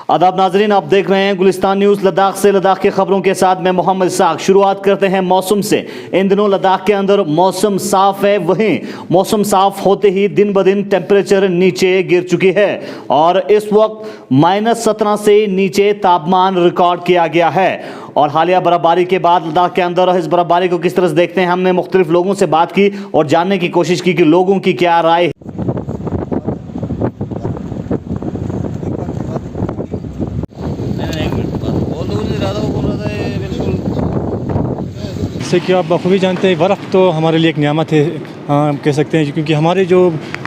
आदाब नाजरीन, आप देख रहे हैं गुलिस्तान न्यूज़ लद्दाख से। लद्दाख की खबरों के साथ मैं मोहम्मद इसाक। शुरुआत करते हैं मौसम से। इन दिनों लद्दाख के अंदर मौसम साफ है, वहीं मौसम साफ होते ही दिन ब दिन टेम्परेचर नीचे गिर चुकी है और इस वक्त -17 से नीचे तापमान रिकॉर्ड किया गया है। और हालिया बर्फबारी के बाद लद्दाख के अंदर इस बर्फबारी को किस तरह से देखते हैं, हमने मुख्तलिफ लोगों से बात की और जानने की कोशिश की कि लोगों की क्या राय है। जैसे कि आप बखूबी जानते हैं, बर्फ़ तो हमारे लिए एक नियामत है, कह सकते हैं, क्योंकि हमारे जो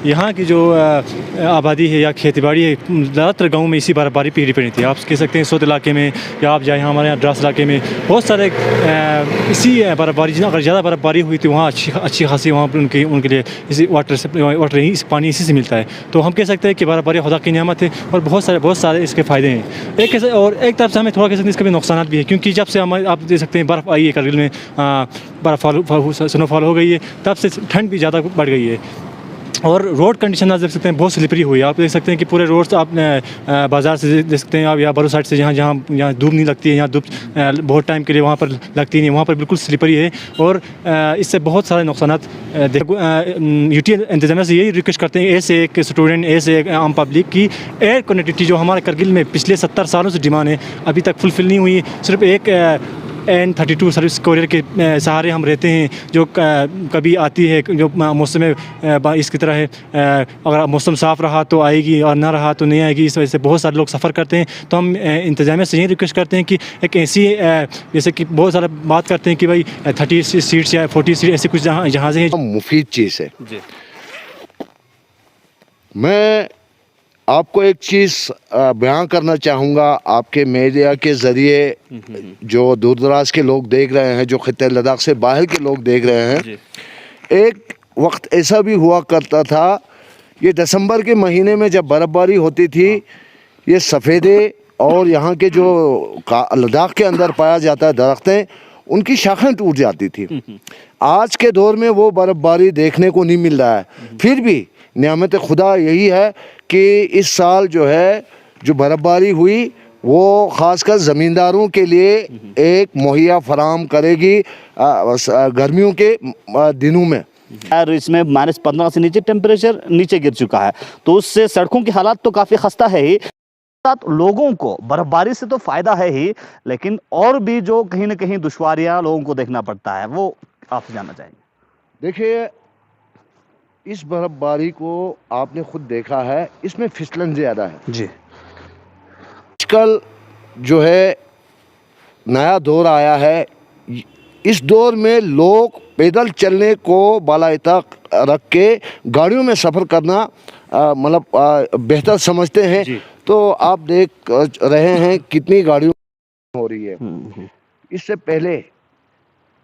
यहाँ की जो आबादी है या खेतीबाड़ी है, ज़्यादातर गाँव में इसी बर्फबारी पर डिपेंड थी। आप कह सकते हैं सोत इलाके में या आप जाए हमारे यहाँ द्रास इलाके में बहुत सारे इसी बर्फबारी, अगर ज़्यादा बर्फबारी हुई तो वहाँ अच्छी खासी वहाँ पर उनके लिए इसी वाटर ही पानी इसी से मिलता है। तो हम कह सकते हैं कि बर्फबारी खुदा की नियामत है और बहुत सारे इसके फ़ायदे हैं। एक तरफ से हमें थोड़ा कह सकते हैं इसके भी नुकसान भी है, क्योंकि जब से हम आप देख सकते हैं बर्फ़ आई है करगिल में, स्नोफॉल हो गई है, तब से ठंड भी ज़्यादा बढ़ गई है और रोड कंडीशन आप देख सकते हैं बहुत स्लिपरी हुई है। आप देख सकते हैं कि पूरे रोड्स आप बाज़ार से देख सकते हैं आप, या बरो साइड से जहाँ धूप नहीं लगती है, यहाँ धूप बहुत टाइम के लिए वहाँ पर लगती नहीं, वहाँ पर बिल्कुल स्लिपरी है और इससे बहुत सारे नुकसान। यूटी इंतजामिया से यही रिक्वेस्ट करते हैं, ऐसे एक स्टूडेंट, ऐसे एक आम पब्लिक की एयर कनेक्टिविटी जो हमारे करगिल में पिछले 70 सालों से डिमांड है, अभी तक फुलफिल नहीं हुई। सिर्फ एक N32 सर्विस कोरियर के सहारे हम रहते हैं, जो कभी आती है, जो मौसम इसकी तरह है, अगर मौसम साफ़ रहा तो आएगी और ना रहा तो नहीं आएगी। इस वजह से बहुत सारे लोग सफ़र करते हैं। तो हम इंतजामिया से यही रिक्वेस्ट करते हैं कि एक ऐसी, जैसे कि बहुत सारा बात करते हैं कि भाई 30 सीट्स या 40 सीट ऐसे कुछ जहाज़ें हैं, मुफीद चीज़ है जी। मैं आपको एक चीज़ बयान करना चाहूँगा आपके मीडिया के ज़रिए, जो दूर दराज के लोग देख रहे हैं, जो खित्ते लद्दाख से बाहर के लोग देख रहे हैं। एक वक्त ऐसा भी हुआ करता था, ये दिसंबर के महीने में जब बर्फ़बारी होती थी, ये सफ़ेदे और यहाँ के जो लद्दाख के अंदर पाया जाता है दरख्तें, उनकी शाखें टूट जाती थी। आज के दौर में वो बर्फ़बारी देखने को नहीं मिल रहा है। फिर भी नियामत खुदा यही है कि इस साल जो है जो बर्फबारी हुई वो ख़ासकर ज़मींदारों के लिए एक मुहैया फराम करेगी गर्मियों के दिनों में। इसमें -15 से नीचे टेम्परेचर नीचे गिर चुका है, तो उससे सड़कों की हालात तो काफ़ी खस्ता है ही। साथ लोगों को बर्फबारी से तो फ़ायदा है ही, लेकिन और भी जो कहीं ना कहीं दुश्वारियाँ लोगों को देखना पड़ता है, वो आपसे जानना चाहेंगे। देखिए, इस बर्फबारी को आपने खुद देखा है, इसमें फिसलन ज़्यादा है जी। आजकल जो है नया दौर आया है, इस दौर में लोग पैदल चलने को बालाइतक रख के गाड़ियों में सफ़र करना मतलब बेहतर समझते हैं। तो आप देख रहे हैं कितनी गाड़ियों हो रही है। इससे पहले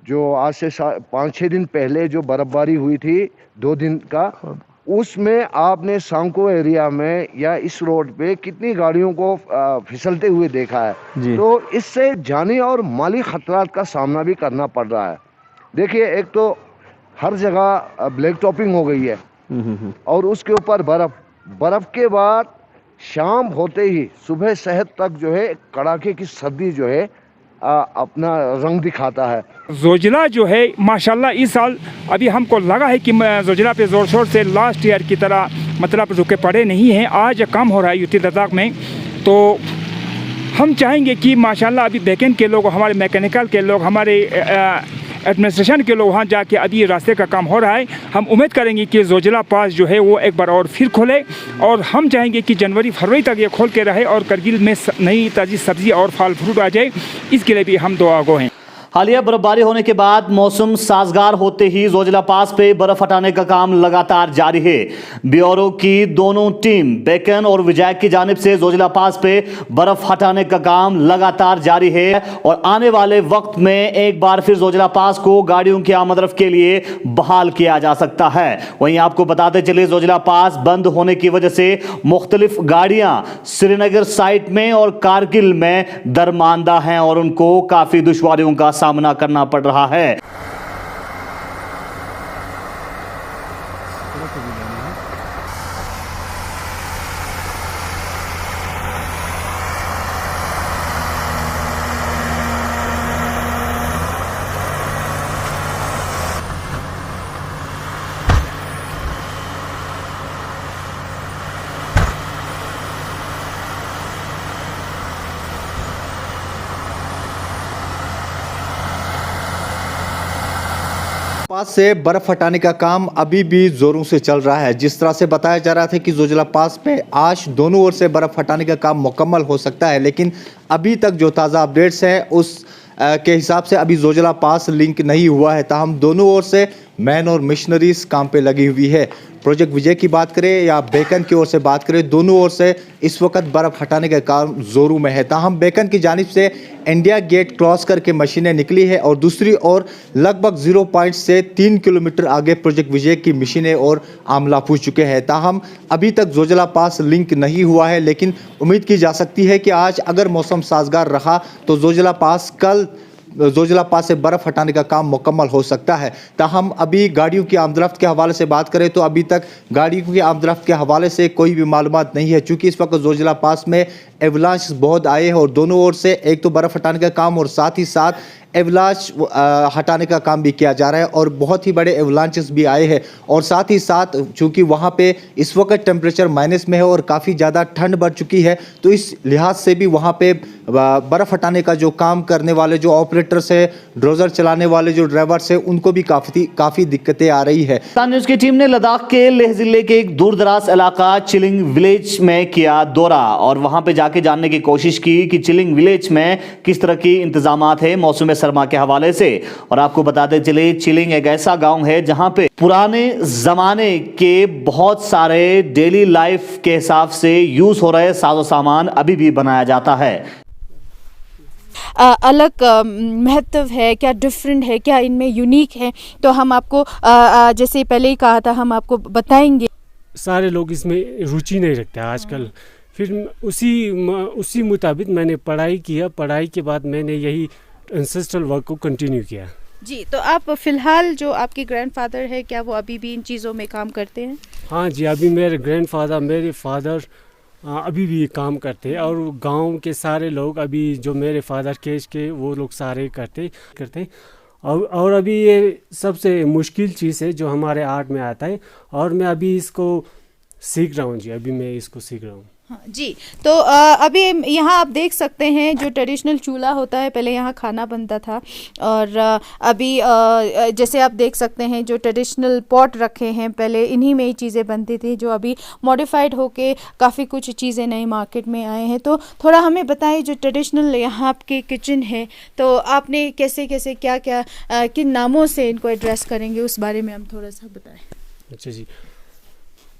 जो आज से 5-6 दिन पहले जो बर्फबारी हुई थी 2 दिन का, उसमें आपने सांको एरिया में या इस रोड पे कितनी गाड़ियों को फिसलते हुए देखा है। तो इससे जानी और माली खतरात का सामना भी करना पड़ रहा है। देखिए, एक तो हर जगह ब्लैक टॉपिंग हो गई है और उसके ऊपर बर्फ़ के बाद शाम होते ही सुबह शहर तक जो है कड़ाके की सर्दी जो है अपना रंग दिखाता है। जोजिला जो है माशाल्लाह इस साल अभी हमको लगा है कि जोजिला पे ज़ोर शोर से लास्ट ईयर की तरह मतलब रुके पड़े नहीं हैं। आज कम हो रहा है यूटी लद्दाख में, तो हम चाहेंगे कि माशाल्लाह अभी बैकेंड के लोग, हमारे मैकेनिकल के लोग, हमारे एडमिनिस्ट्रेशन के लोग वहाँ जाके अभी रास्ते का काम हो रहा है। हम उम्मीद करेंगे कि जोजिला पास जो है वो एक बार और फिर खोले और हम चाहेंगे कि जनवरी फरवरी तक ये खोल के रहे और करगिल में नई ताज़ी सब्ज़ी और फल फ्रूट आ जाए, इसके लिए भी हम दुआ गो हैं। हालिया बर्फबारी होने के बाद मौसम साजगार होते ही जोजिला पास पे बर्फ हटाने का काम लगातार जारी है। ब्यूरो की दोनों टीम बेकन और विजय की जानिब से जोजिला पास पे बर्फ हटाने का काम लगातार जारी है और आने वाले वक्त में एक बार फिर जोजिला पास को गाड़ियों की आमद-रफ्त के लिए बहाल किया जा सकता है। वहीं आपको बताते चले, जोजिला पास बंद होने की वजह से मुख्तलिफ गाड़ियां श्रीनगर साइट में और कारगिल में दरमानदा हैं और उनको काफी दुश्वारियों का सामना करना पड़ रहा है। पास से बर्फ हटाने का काम अभी भी जोरों से चल रहा है। जिस तरह से बताया जा रहा था कि जोजिला पास में आज दोनों ओर से बर्फ हटाने का काम मुकम्मल हो सकता है, लेकिन अभी तक जो ताज़ा अपडेट्स हैं उस के हिसाब से अभी जोजिला पास लिंक नहीं हुआ है। ताहम दोनों ओर से मैन और मशीनरीज काम पे लगी हुई है। प्रोजेक्ट विजय की बात करें या बेकन की ओर से बात करें, दोनों ओर से इस वक्त बर्फ़ हटाने का काम जोरों में है। ताहम बेकन की जानिब से इंडिया गेट क्रॉस करके मशीनें निकली है और दूसरी ओर लगभग 0 पॉइंट से 3 किलोमीटर आगे प्रोजेक्ट विजय की मशीनें और आमला पूछ चुके हैं। ताहम अभी तक जोजिला पास लिंक नहीं हुआ है, लेकिन उम्मीद की जा सकती है कि आज अगर मौसम साजगार रहा तो जोजिला पास कल जोजिला पास से बर्फ़ हटाने का काम मुकम्मल हो सकता है। ताहम अभी गाड़ियों की आमदरफ्त के हवाले से बात करें तो अभी तक गाड़ियों की आमदरफ्त के हवाले से कोई भी मालूमात नहीं है, चूँकि इस वक्त जोजिला पास में एवलांच बहुत आए हैं और दोनों ओर से एक तो बर्फ़ हटाने का काम और साथ ही साथ एवलांच हटाने का काम भी किया जा रहा है और बहुत ही बड़े एवलांचेस भी आए हैं। और साथ ही साथ चूँकि वहाँ पे इस वक्त टेम्परेचर माइनस में है और काफ़ी ज़्यादा ठंड बढ़ चुकी है, तो इस लिहाज से भी वहाँ पे बर्फ़ हटाने का जो काम करने वाले जो ऑपरेटर्स है, ड्रोजर चलाने वाले जो ड्राइवर्स है, उनको भी काफ़ी दिक्कतें आ रही है। पाकिस्तान न्यूज़ की टीम ने लद्दाख के लेह जिले के एक दूर दराज इलाका चिलिंग विलेज में किया दौरा और वहाँ पे जाके जानने की कोशिश की कि चिलिंग विलेज में किस तरह की इंतजामात है मौसम सरमा के हवाले से। और आपको बताते चले, चिलिंग एक ऐसा गांव है जहां पे पुराने जमाने के बहुत सारे डेली लाइफ के हिसाब से यूज हो रहे साजो सामान अभी भी बनाया जाता है। अलग महत्व है, क्या डिफरेंट है, क्या इनमें यूनिक है, तो हम आपको जैसे पहले ही कहा था हम आपको बताएंगे। सारे लोग इसमें रुचि नहीं रखते आजकल। फिर उसी मुताबिक मैंने पढ़ाई किया। पढ़ाई के बाद मैंने यही एंसेस्ट्रल वर्क को कंटिन्यू किया। जी, तो आप फिलहाल जो आपके ग्रैंडफादर है, क्या वो अभी भी इन चीज़ों में काम करते हैं? हाँ जी, अभी मेरे फादर अभी भी काम करते हैं और गांव के सारे लोग अभी जो मेरे फादर केस के वो लोग सारे करते और अभी ये सबसे मुश्किल चीज़ है जो हमारे आर्ट में आता है और मैं अभी इसको सीख रहा हूँ जी। अभी मैं इसको सीख रहा हूँ। हाँ जी, तो अभी यहाँ आप देख सकते हैं जो ट्रेडिशनल चूल्हा होता है, पहले यहाँ खाना बनता था और अभी जैसे आप देख सकते हैं जो ट्रेडिशनल पॉट रखे हैं, पहले इन्हीं में ही चीज़ें बनती थी, जो अभी मॉडिफाइड होके काफ़ी कुछ चीज़ें नई मार्केट में आए हैं। तो थोड़ा हमें बताएं जो ट्रेडिशनल यहाँ आपके किचन है, तो आपने कैसे कैसे क्या क्या किन नामों से इनको एड्रेस करेंगे, उस बारे में हम थोड़ा सा बताएं। अच्छा जी,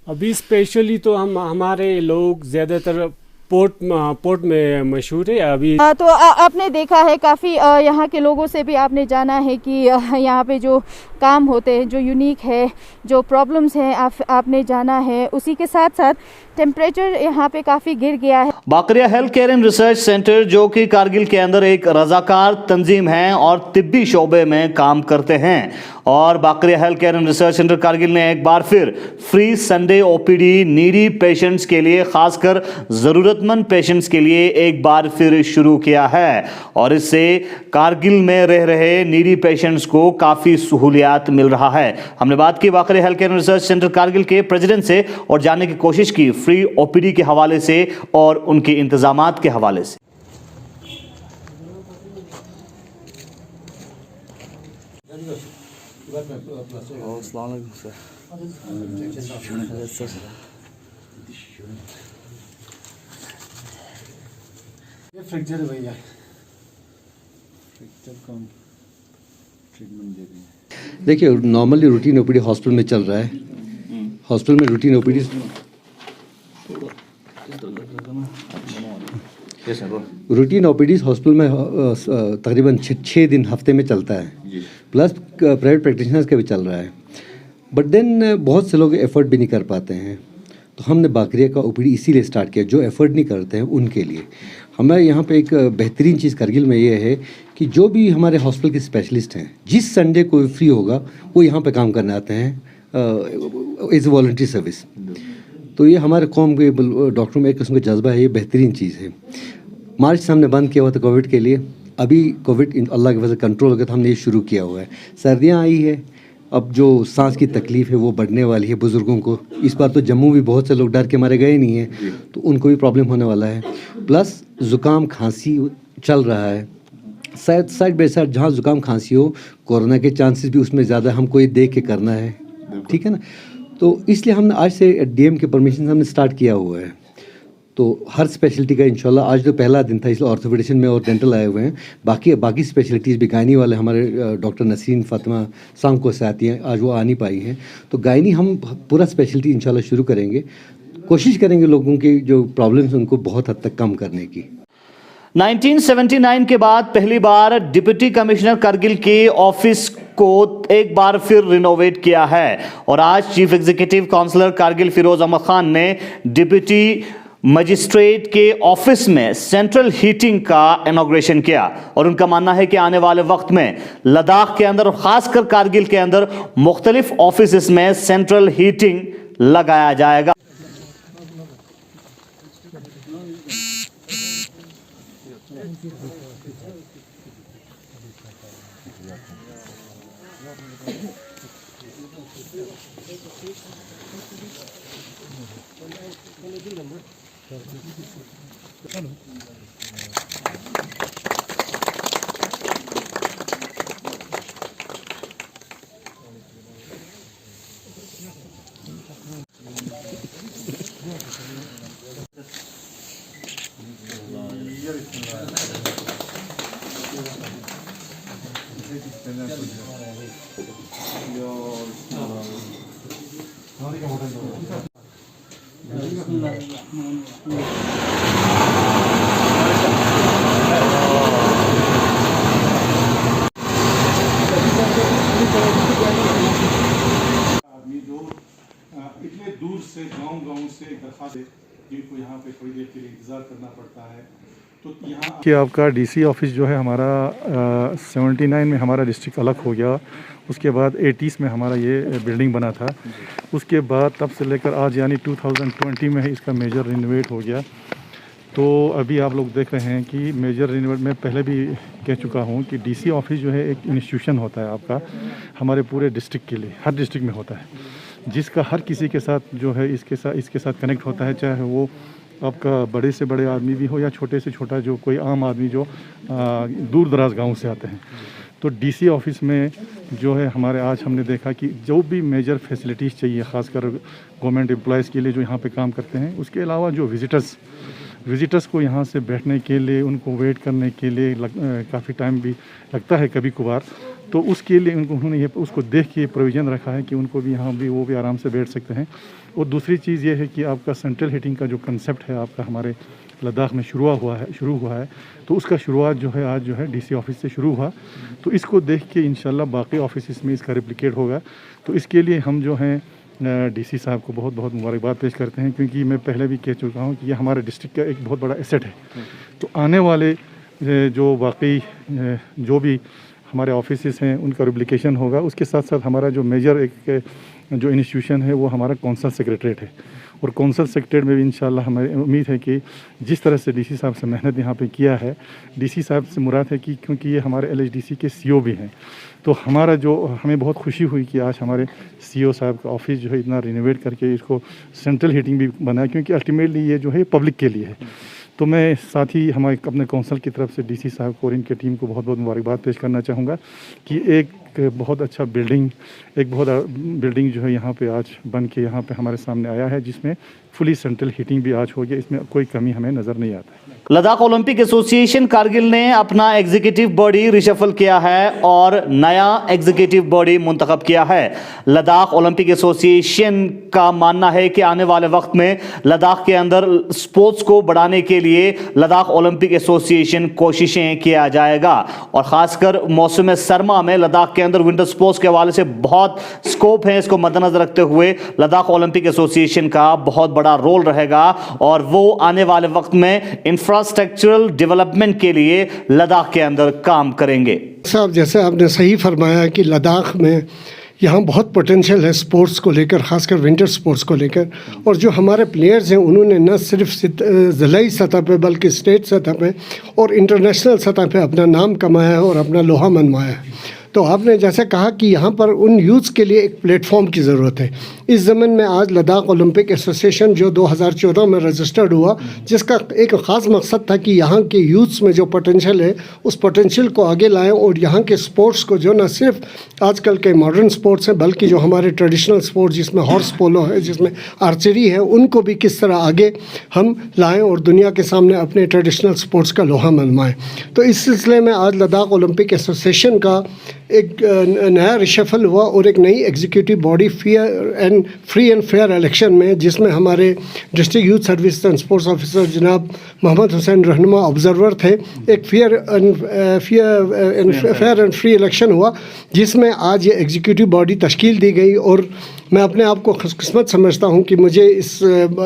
अभी स्पेशली तो हमारे लोग ज़्यादातर पोर्ट में मशहूर है अभी। तो आपने देखा है काफ़ी यहाँ के लोगों से भी आपने जाना है कि यहाँ पे जो काम होते हैं, जो यूनिक है, जो प्रॉब्लम्स हैं, आपने जाना है। उसी के साथ साथ टेम्परेचर यहाँ पे काफ़ी गिर गया है। Bakaria health care and research centre जो कि कारगिल के अंदर एक रजाकार तंजीम है और तिब्बी शोबे में काम करते हैं और Bakaria health care and research centre Kargil ने एक बार फिर free Sunday OPD needy patients के लिए, खासकर ज़रूरतमंद पेशेंट्स के लिए एक बार फिर शुरू किया है और इससे कारगिल में रह रहे नीडी पेशेंट्स को काफ़ी सहूलियात मिल रहा है। हमने बात की Bakaria health care and research centre Kargil के प्रेसिडेंट से और जानने की कोशिश की फ्री ओपीडी के हवाले से और उनके इंतजामात के हवाले से। ये फ्रैक्चर है भैया, फ्रैक्चर का ट्रीटमेंट दे रही है। देखिए, नॉर्मली रूटीन ओपीडी हॉस्पिटल में चल रहा है। हॉस्पिटल में रूटीन ओपीडी हॉस्पिटल में तकरीबन 6 दिन हफ्ते में चलता है, प्लस प्राइवेट प्रैक्टिशनर्स का भी चल रहा है। बट देन बहुत से लोग एफर्ट भी नहीं कर पाते हैं, तो हमने बाकरिया का ओपीडी इसीलिए स्टार्ट किया, जो एफर्ट नहीं करते हैं उनके लिए। हमारे यहाँ पे एक बेहतरीन चीज़ कारगिल में ये है कि जो भी हमारे हॉस्पिटल के स्पेशलिस्ट हैं, जिस संडे कोई फ्री होगा वो यहाँ पे काम करने आते हैं एज ए वॉलंटरी सर्विस। तो ये हमारे कौम के डॉक्टरों में एक किस्म का जज्बा है, ये बेहतरीन चीज़ है। मार्च से हमने बंद किया हुआ था कोविड के लिए, अभी कोविड अल्लाह की वजह से कंट्रोल हो गया तो हमने ये शुरू किया हुआ है। सर्दियाँ आई है, अब जो सांस की तकलीफ़ है वो बढ़ने वाली है बुज़ुर्गों को। इस बार तो जम्मू भी बहुत से लोग डर के मारे गए नहीं हैं, तो उनको भी प्रॉब्लम होने वाला है। प्लस ज़ुकाम खांसी चल रहा है, साइड बाई साइड जहाँ ज़ुकाम खांसी हो, कोरोना के चांसेस भी उसमें ज़्यादा, हमको ये देख के करना है, ठीक है ना। तो इसलिए हमने आज से DM के परमिशन हमने स्टार्ट किया हुआ है। तो हर स्पेशलिटी का इंशाल्लाह, आज तो पहला दिन था इसलिए ऑर्थोपेडिशन में और डेंटल आए हुए हैं, बाकी स्पेशलिटीज़ भी गायनी वाले हमारे डॉक्टर नसीन फातिमा सांको से आती हैं, आज वो आ नहीं पाई हैं। तो गायनी हम पूरा स्पेशलिटी इंशाल्लाह शुरू करेंगे, कोशिश करेंगे लोगों की जो प्रॉब्लम्स उनको बहुत हद तक कम करने की। 1979 के बाद पहली बार डिप्टी कमिश्नर कारगिल के ऑफिस को एक बार फिर रिनोवेट किया है और आज chief executive councillor Kargil Firoz Ahmad Khan ने डिप्टी मजिस्ट्रेट के ऑफिस में सेंट्रल हीटिंग का इनॉग्रेशन किया और उनका मानना है कि आने वाले वक्त में लद्दाख के अंदर और खासकर कारगिल के अंदर मुख्तलिफ ऑफिस में सेंट्रल हीटिंग लगाया जाएगा। आदमी जो इतने दूर से गांव से दरखास्त जिनको यहाँ पे थोड़ी देर के लिए इंतज़ार करना पड़ता है, तो यहाँ कि आपका DC ऑफिस जो है हमारा 79 में हमारा डिस्ट्रिक्ट अलग हो गया, उसके बाद 80s में हमारा ये बिल्डिंग बना था, उसके बाद तब से लेकर आज यानी 2020 में इसका मेजर रिनोवेट हो गया। तो अभी आप लोग देख रहे हैं कि मेजर रिनोवेट में पहले भी कह चुका हूँ कि DC ऑफिस जो है एक इंस्टीट्यूशन होता है आपका हमारे पूरे डिस्ट्रिक्ट के लिए, हर डिस्ट्रिक्ट में होता है, जिसका हर किसी के साथ जो है इसके साथ कनेक्ट होता है, चाहे वो आपका बड़े से बड़े आदमी भी हो या छोटे से छोटा जो कोई आम आदमी जो दूर दराज गाँव से आते हैं। तो DC ऑफिस में जो है हमारे आज हमने देखा कि जो भी मेजर फैसिलिटीज़ चाहिए ख़ासकर गवर्नमेंट एम्प्लॉयज़ के लिए जो यहाँ पे काम करते हैं, उसके अलावा जो विज़िटर्स को यहाँ से बैठने के लिए, उनको वेट करने के लिए काफ़ी टाइम भी लगता है कभी कभार, तो उसके लिए उन्होंने ये उसको देख के प्रोविज़न रखा है कि उनको भी यहाँ भी वो भी आराम से बैठ सकते हैं। और दूसरी चीज़ ये है कि आपका सेंट्रल हीटिंग का जो कंसेप्ट है आपका हमारे लद्दाख में शुरू हुआ है, तो उसका शुरुआत जो है आज जो है DC ऑफिस से शुरू हुआ। तो इसको देख के इंशाल्लाह बाकी ऑफिस में इसका रेप्लिकेट होगा। तो इसके लिए हम जो हैं DC साहब को बहुत बहुत मुबारकबाद पेश करते हैं, क्योंकि मैं पहले भी कह चुका हूँ कि ये हमारे डिस्ट्रिक्ट का एक बहुत बड़ा एसेट है। तो आने वाले जो बाकी जो भी हमारे ऑफिस हैं उनका रेप्लिकेशन होगा। उसके साथ साथ हमारा जो मेजर एक जो इंस्टीट्यूशन है वो हमारा कौंसल सेक्रेटरीट है, और कौंसल सेक्रेटरीट में भी इंशाल्लाह हमें उम्मीद है कि जिस तरह से DC साहब से मेहनत यहाँ पे किया है, DC साहब से मुराद है कि क्योंकि ये हमारे LHDC के CO भी हैं, तो हमारा जो हमें बहुत खुशी हुई कि आज हमारे CO साहब का ऑफिस जो है इतना रिनोवेट करके इसको सेंट्रल हीटिंग भी बनाया, क्योंकि अल्टीमेटली ये जो है पब्लिक के लिए है। तो मैं साथ ही हमारे अपने कौंसल की तरफ से DC साहब को और इनके टीम को बहुत बहुत मुबारकबाद पेश करना चाहूँगा कि एक बहुत अच्छा बिल्डिंग जो है यहाँ पे आज बन के यहाँ पे हमारे सामने आया है, जिसमें फुली सेंट्रल हीटिंग भी आज हो गया, इसमें कोई कमी हमें नज़र नहीं आता है। लद्दाख ओलंपिक एसोसिएशन कारगिल ने अपना एग्जीक्यूटिव बॉडी रिशफल किया है और नया एग्जीक्यूटिव बॉडी मुंतखब किया है। लद्दाख ओलंपिक एसोसिएशन का मानना है कि आने वाले वक्त में लद्दाख के अंदर स्पोर्ट्स को बढ़ाने के लिए लद्दाख ओलंपिक एसोसिएशन कोशिशें किया जाएगा, और ख़ासकर मौसम सरमा में लद्दाख के अंदर विंटर स्पोर्ट्स के हवाले से बहुत स्कोप है। इसको मद्देनजर रखते हुए लद्दाख ओलंपिक एसोसिएशन का बहुत बड़ा रोल रहेगा और वो आने वाले वक्त में इंफ्रास्ट्रक्चरल डेवलपमेंट के लिए लद्दाख के अंदर काम करेंगे। साहब, जैसे आपने सही फरमाया कि लद्दाख में यहाँ बहुत पोटेंशियल है स्पोर्ट्स को लेकर, ख़ासकर विंटर स्पोर्ट्स को लेकर, और जो हमारे प्लेयर्स हैं उन्होंने न सिर्फ ज़िलाई सतह पे बल्कि स्टेट सतह पे और इंटरनेशनल सतह पे अपना नाम कमाया है और अपना लोहा मनवाया है। तो आपने जैसे कहा कि यहाँ पर उन यूथ्स के लिए एक प्लेटफॉर्म की ज़रूरत है, इस ज़मन में आज लद्दाख ओलंपिक एसोसिएशन जो 2014 में रजिस्टर्ड हुआ, जिसका एक ख़ास मकसद था कि यहाँ के यूथ्स में जो पोटेंशियल है उस पोटेंशियल को आगे लाएं और यहाँ के स्पोर्ट्स को जो न सिर्फ आजकल के मॉडर्न स्पोर्ट्स हैं बल्कि जो हमारे ट्रेडिशनल स्पोर्ट्स जिसमें हॉर्स पोलो है, जिसमें आर्चरी है, उनको भी किस तरह आगे हम लाएं और दुनिया के सामने अपने ट्रेडिशनल स्पोर्ट्स का लोहा मनवाएं। तो इस सिलसिले में आज लद्दाख ओलंपिक एसोसिएशन का एक नया रिशफल हुआ और एक नई executive body free and fair election में, जिसमें हमारे district youth service and sports officer जनाब मोहम्मद हुसैन रहनुमा ऑब्जर्वर थे। एक फेयर एंड फ्री इलेक्शन हुआ जिसमें आज ये एग्जीक्यूटिव बॉडी तश्कील दी गई और मैं अपने आप को खुशकिस्मत समझता हूँ कि मुझे इस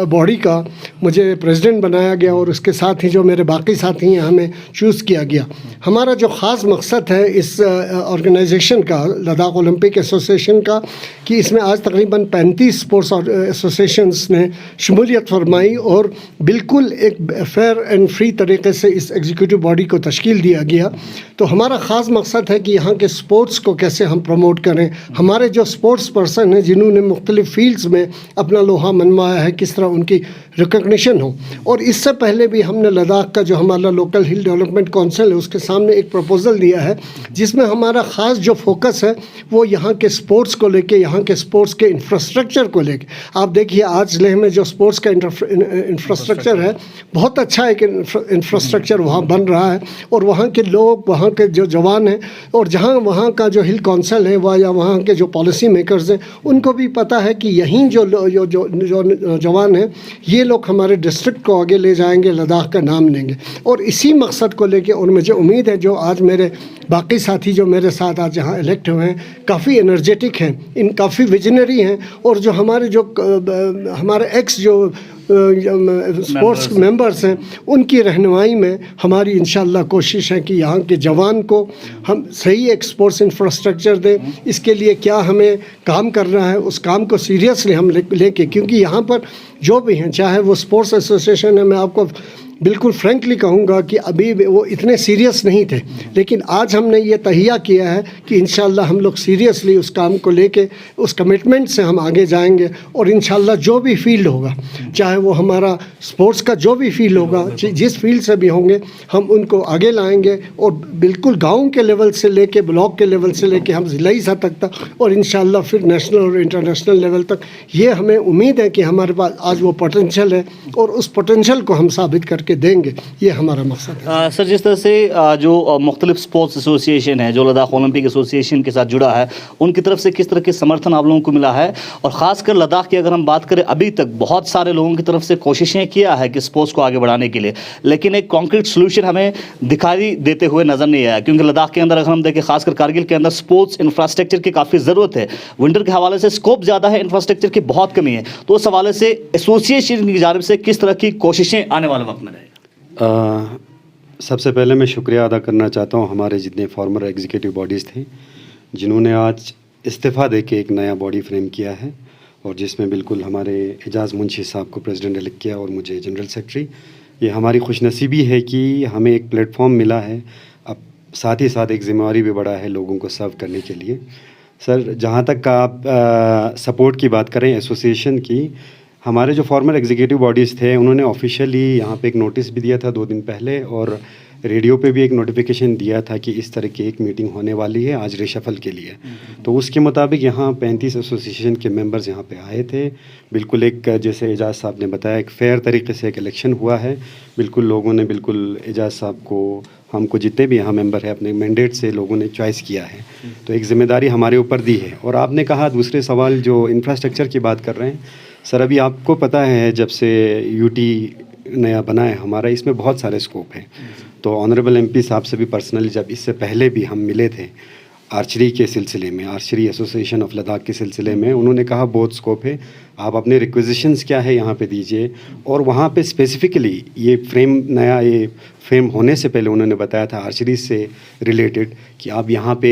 बॉडी का मुझे प्रेसिडेंट बनाया गया और उसके साथ ही जो मेरे बाकी साथी हैं हमें चूज़ किया गया। हमारा जो ख़ास मकसद है इस ऑर्गेनाइजेशन का, लद्दाख ओलंपिक एसोसिएशन का, कि इसमें आज तकरीबन 35 स्पोर्ट्स एसोसिएशंस ने शमूलियत फरमाई और बिल्कुल एक फेयर एंड फ्री तरीके से इस एग्जीक्यूटिव बॉडी को तश्कील दिया गया। तो हमारा ख़ास मकसद है कि यहाँ के स्पोर्ट्स को कैसे हम प्रमोट करें, हमारे जो स्पोर्ट्स पर्सन हैं जिन्होंने मुख्तलिफ फील्ड्स में अपना लोहा मनवाया है, किस तरह उनकी रिकग्निशन हो। और इससे पहले भी हमने लद्दाख का जो हमारा लोकल हिल डेवलपमेंट काउंसिल है उसके सामने एक प्रपोज़ल दिया है जिसमें हमारा ख़ास जो फोकस है वो यहाँ के स्पोर्ट्स को लेके, यहाँ के स्पोर्ट्स के इंफ्रास्ट्रक्चर को लेके। आप देखिए आज लेह में जो स्पोर्ट्स का इंफ्रास्ट्रक्चर है, बहुत अच्छा एक इंफ्रास्ट्रक्चर वहाँ बन रहा है और वहाँ के लोग, वहाँ के जो जवान हैं और जहाँ वहाँ का जो हिल काउंसिल है या वहाँ के जो पॉलिसी मेकर्स हैं उनको भी पता है कि यहीं जो जवान हैं ये लोग हमारे डिस्ट्रिक्ट को आगे ले जाएंगे, लद्दाख का नाम लेंगे। और इसी मकसद को लेके और मुझे उम्मीद है जो आज मेरे बाकी साथी जो मेरे साथ आज यहाँ इलेक्ट हुए हैं काफ़ी एनर्जेटिक हैं, इन काफ़ी विजनरी हैं और जो हमारे हमारे एक्स जो स्पोर्ट्स मेंबर्स हैं उनकी रहनुमाई में हमारी इंशाल्लाह कोशिश है कि यहाँ के जवान को हम सही एक स्पोर्ट्स इंफ्रास्ट्रक्चर दें। इसके लिए क्या हमें काम करना है उस काम को सीरियसली हम लेके, क्योंकि यहाँ पर जो भी हैं, चाहे वो स्पोर्ट्स एसोसिएशन है, मैं आपको बिल्कुल फ्रैंकली कहूँगा कि अभी वो इतने सीरियस नहीं थे, लेकिन आज हमने ये तहिया किया है कि इंशाल्लाह हम लोग सीरियसली उस काम को लेके, उस कमिटमेंट से हम आगे जाएंगे और इंशाल्लाह जो भी फील्ड होगा, चाहे वो हमारा स्पोर्ट्स का जो भी फील्ड होगा, जिस फील्ड से भी होंगे हम उनको आगे लाएंगे और बिल्कुल गाँव के लेवल से लेके, ब्लॉक के लेवल से लेके हम ज़िलाई सतह तक और इंशाल्लाह फिर नेशनल और इंटरनेशनल लेवल तक। ये हमें उम्मीद है कि हमारे पास आज वो पोटेंशियल है और उस पोटेंशियल को हम साबित करके देंगे, ये हमारा मकसद है। सर, जिस तरह से जो मुख्तलिफ स्पोर्ट्स एसोसिएशन है जो लद्दाख ओलंपिक एसोसिएशन के साथ जुड़ा है, उनकी तरफ से किस तरह के समर्थन आप लोगों को मिला है? और ख़ासकर लद्दाख की अगर हम बात करें, अभी तक बहुत सारे लोगों की तरफ से कोशिशें किया है कि स्पोर्ट्स को आगे बढ़ाने के लिए, लेकिन एक कॉन्क्रीट सोल्यूशन हमें दिखाई देते हुए नज़र नहीं आया, क्योंकि लद्दाख के अंदर अगर हम देखें, खासकर कारगिल के अंदर स्पोर्ट्स इंफ्रास्ट्रक्चर की काफ़ी ज़रूरत है। विंटर के हवाले से स्कोप ज़्यादा है, इंफ्रास्ट्रक्चर की बहुत कमी है। तो उस हवाले से एसोसिएशन की जानिब से किस तरह की कोशिशें आने वाले वक्त में रहें? सबसे पहले मैं शुक्रिया अदा करना चाहता हूँ हमारे जितने फॉर्मर एग्जीक्यूटिव बॉडीज़ थे जिन्होंने आज इस्तीफ़ा देके एक नया बॉडी फ्रेम किया है और जिसमें बिल्कुल हमारे एजाज़ मुंशी साहब को प्रेसिडेंट इलेक्ट किया और मुझे जनरल सेक्रेटरी। ये हमारी खुशनसीबी है कि हमें एक प्लेटफॉर्म मिला है, अब साथ ही साथ एक ज़िम्मेवारी भी बढ़ा है लोगों को सर्व करने के लिए। सर, जहाँ तक आप सपोर्ट की बात करें एसोसिएशन की, हमारे जो फॉर्मर एग्जीक्यूटिव बॉडीज़ थे उन्होंने ऑफिशियली यहाँ पे एक नोटिस भी दिया था 2 दिन पहले और रेडियो पे भी एक नोटिफिकेशन दिया था कि इस तरह की एक मीटिंग होने वाली है आज रिशफल के लिए। तो उसके मुताबिक यहाँ 35 एसोसिएशन के मेंबर्स यहाँ पे आए थे। बिल्कुल एक, जैसे एजाज़ साहब ने बताया, एक फ़ेयर तरीके से एक इलेक्शन हुआ है। बिल्कुल लोगों ने बिल्कुल एजाज़ साहब को, हमको जितने भी यहाँ मेंबर हैं, अपने मैंडेट से लोगों ने चॉइस किया है। तो एक ज़िम्मेदारी हमारे ऊपर दी है। और आपने कहा दूसरे सवाल जो इंफ्रास्ट्रक्चर की बात कर रहे हैं, सर अभी आपको पता है जब से यूटी नया बना है हमारा, इसमें बहुत सारे स्कोप हैं। तो ऑनरेबल एमपी साहब से भी पर्सनली जब इससे पहले भी हम मिले थे आर्चरी के सिलसिले में, आर्चरी एसोसिएशन ऑफ लद्दाख के सिलसिले में, उन्होंने कहा बहुत स्कोप है, आप अपने रिक्वेजिशंस क्या है यहाँ पे दीजिए। और वहाँ पे स्पेसिफ़िकली ये फ्रेम, नया ये फ्रेम होने से पहले उन्होंने बताया था आर्चरी से रिलेटेड कि आप यहाँ पे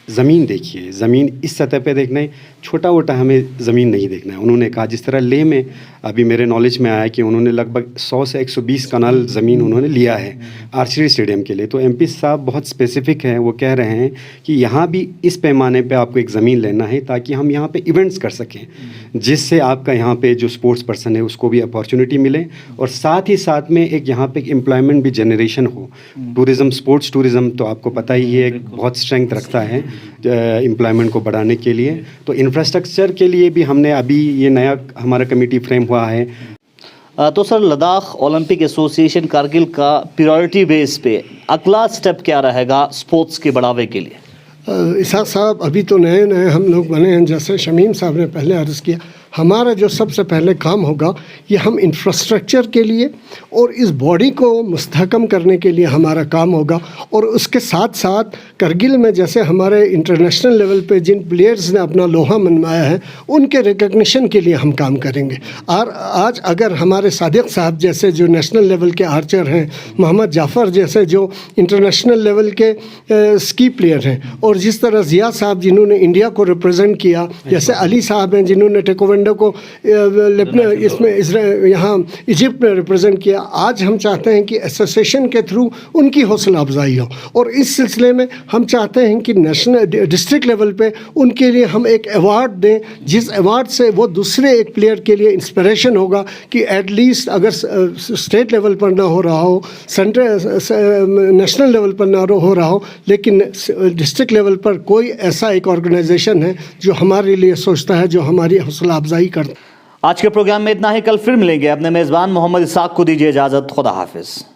ज़मीन देखिए, ज़मीन इस सतह पे देखना है, छोटा मोटा हमें ज़मीन नहीं देखना है। उन्होंने कहा जिस तरह लेह में अभी मेरे नॉलेज में आया कि उन्होंने लगभग 100 से 120 कनाल ज़मीन उन्होंने लिया है आर्चरी स्टेडियम के लिए। तो एमपी साहब बहुत स्पेसिफिक हैं, वो कह रहे हैं कि यहाँ भी इस पैमाने पे आपको एक ज़मीन लेना है ताकि हम यहाँ पे इवेंट्स कर सकें, जिससे आपका यहाँ पे जो स्पोर्ट्स पर्सन है उसको भी अपॉर्चुनिटी मिले और साथ ही साथ में एक यहाँ पे एम्प्लॉयमेंट भी जनरेशन हो। टूरिज़्म, स्पोर्ट्स टूरिज़्म तो आपको पता ही है बहुत स्ट्रेंथ रखता है एम्प्लॉयमेंट को बढ़ाने के लिए। तो इंफ्रास्ट्रक्चर के लिए भी हमने अभी ये नया हमारा कमेटी फ्रेम हुआ है। तो sir, Ladakh Olympic association Kargil का प्रायोरिटी बेस पे अगला स्टेप क्या रहेगा स्पोर्ट्स के बढ़ावे के लिए? इसाक साहब, अभी तो नए नए हम लोग बने हैं, जैसे शमीम साहब ने पहले अर्ज़ किया, हमारा जो सबसे पहले काम होगा ये हम इंफ्रास्ट्रक्चर के लिए और इस बॉडी को मुस्तहकम करने के लिए हमारा काम होगा। और उसके साथ साथ करगिल में जैसे हमारे इंटरनेशनल लेवल पे जिन प्लेयर्स ने अपना लोहा मनवाया है उनके रिकग्निशन के लिए हम काम करेंगे। और आज अगर हमारे सादिक साहब जैसे जो नेशनल लेवल के आर्चर हैं, मोहम्मद जाफ़र जैसे जो इंटरनेशनल लेवल के स्की प्लेयर हैं, और जिस तरह ज़िया साहब जिन्होंने इंडिया को रिप्रेजेंट किया, जैसे अली साहब हैं जिन्होंने टेकोवेंडो को इसमें यहाँ इजिप्ट में रिप्रेजेंट किया, आज हम चाहते हैं कि एसोसिएशन के थ्रू उनकी हौसला अफजाई हो। और इस सिलसिले में हम चाहते हैं कि नेशनल डिस्ट्रिक्ट लेवल पे उनके लिए हम एक अवार्ड दें, जिस अवार्ड से वो दूसरे एक प्लेयर के लिए इंस्पिरेशन होगा कि एटलीस्ट अगर स्टेट लेवल पर ना हो रहा हो, नेशनल लेवल पर ना हो रहा हो, लेकिन डिस्ट्रिक्ट लेवल पर कोई ऐसा एक ऑर्गेनाइजेशन है जो हमारे लिए सोचता है, जो हमारी हौसला अफजाई करता है। आज के प्रोग्राम में इतना ही। कल फिर मिलेंगे। अपने मेज़बान मोहम्मद इसाक को दीजिए इजाज़त। खुदा हाफिज़।